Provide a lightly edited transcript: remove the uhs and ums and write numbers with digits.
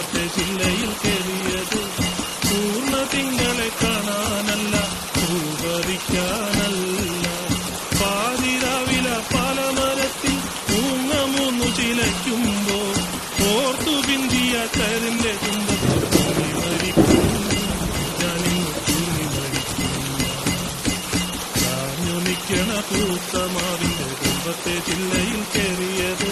കുടുംബത്തെ ജില്ലയിൽ കയറിയത് പൂർണ്ണ തിങ്കളെ കാണാനല്ല, പൂപറിക്കാനല്ല. പാതിരാവില പലമരത്തിൽ മൂന്നു ചിലയ്ക്കുമ്പോ ഓർത്തു പിന്തിയ കയറിന്റെ കുമ്പത്തിൽ തൂങ്ങി മരിക്കും ഞാനിന്ന്, തൂങ്ങി മരിക്കും. കാഞ്ഞു നിൽക്കണ പൂത്തമാവിന്റെ കുടുംബത്തെ ജില്ലയിൽ കയറിയത്